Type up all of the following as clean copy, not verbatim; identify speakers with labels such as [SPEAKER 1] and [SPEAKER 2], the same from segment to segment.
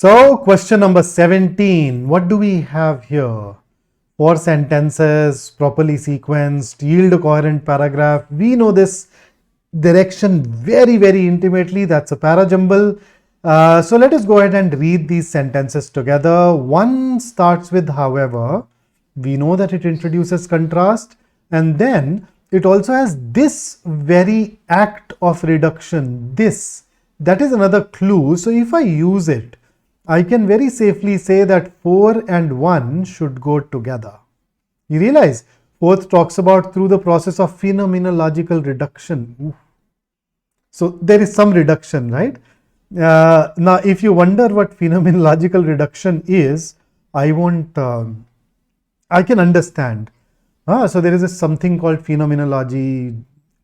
[SPEAKER 1] So question number 17, what do we have here? 4 sentences, properly sequenced, yield a coherent paragraph. We know this direction very, very intimately. That's a parajumble. So let us go ahead and read these sentences together. One starts with however. We know that it introduces contrast, and then it also has this very act of reduction. That is another clue. So if I use it, I can very safely say that 4 and 1 should go together. You realize, fourth talks about through the process of phenomenological reduction. Ooh. So there is some reduction, right? Now, if you wonder what phenomenological reduction is, I can understand. So there is something called phenomenology.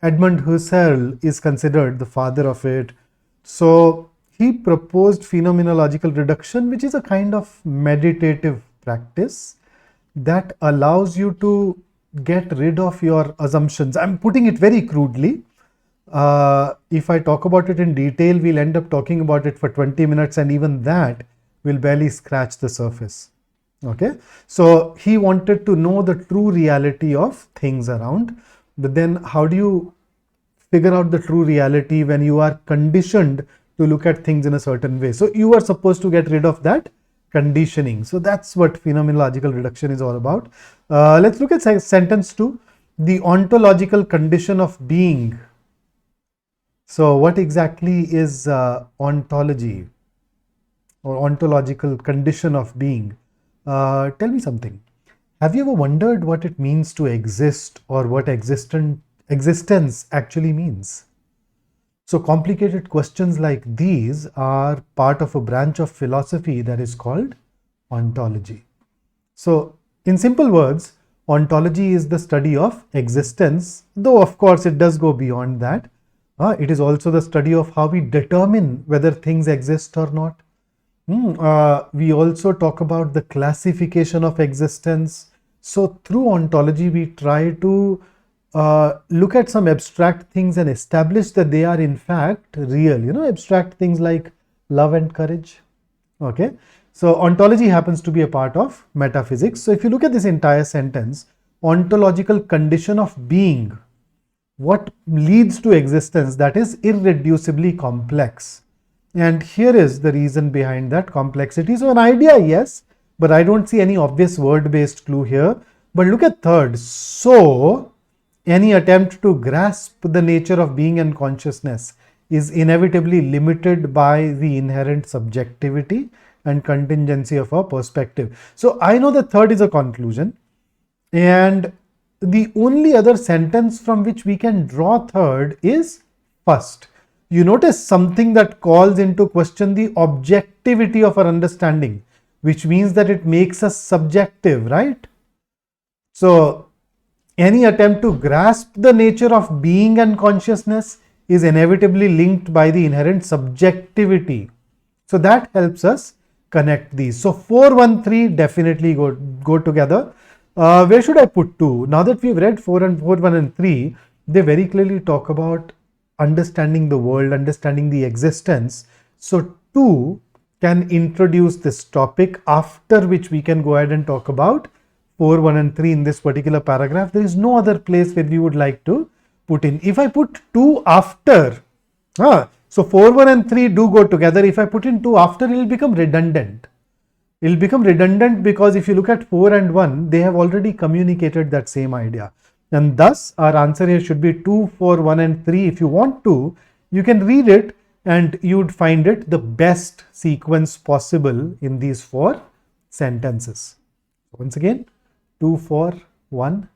[SPEAKER 1] Edmund Husserl is considered the father of it. So he proposed phenomenological reduction, which is a kind of meditative practice that allows you to get rid of your assumptions. I'm putting it very crudely. If I talk about it in detail, we'll end up talking about it for 20 minutes, and even that will barely scratch the surface. Okay, so he wanted to know the true reality of things around, but then how do you figure out the true reality when you are conditioned to look at things in a certain way? So you are supposed to get rid of that conditioning. So that's what phenomenological reduction is all about. Let's look at sentence 2, the ontological condition of being. So what exactly is ontology or ontological condition of being? Tell me something. Have you ever wondered what it means to exist, or what existence actually means? So complicated questions like these are part of a branch of philosophy that is called ontology. So in simple words, ontology is the study of existence, though of course it does go beyond that. It is also the study of how we determine whether things exist or not. We also talk about the classification of existence. So through ontology, we try to look at some abstract things and establish that they are in fact real, abstract things like love and courage. Okay, so ontology happens to be a part of metaphysics. So if you look at this entire sentence, ontological condition of being, what leads to existence, that is irreducibly complex. And here is the reason behind that complexity. So an idea, yes, but I don't see any obvious word-based clue here. But look at third. So any attempt to grasp the nature of being and consciousness is inevitably limited by the inherent subjectivity and contingency of our perspective. So I know that third is a conclusion, and the only other sentence from which we can draw third is first. You notice something that calls into question the objectivity of our understanding, which means that it makes us subjective, right? So any attempt to grasp the nature of being and consciousness is inevitably linked by the inherent subjectivity. So that helps us connect these. So 4, 1, 3 definitely go together. Where should I put 2? Now that we've read 4, 1 and 3, they very clearly talk about understanding the world, understanding the existence. So 2 can introduce this topic, after which we can go ahead and talk about 4, 1 and 3 in this particular paragraph. There is no other place where we would like to put in. If I put 2 after, so 4, 1 and 3 do go together. If I put in 2 after, it will become redundant. It will become redundant because if you look at 4 and 1, they have already communicated that same idea. And thus our answer here should be 2, 4, 1 and 3. If you want to, you can read it and you would find it the best sequence possible in these 4 sentences. Once again, 2, 4, 1,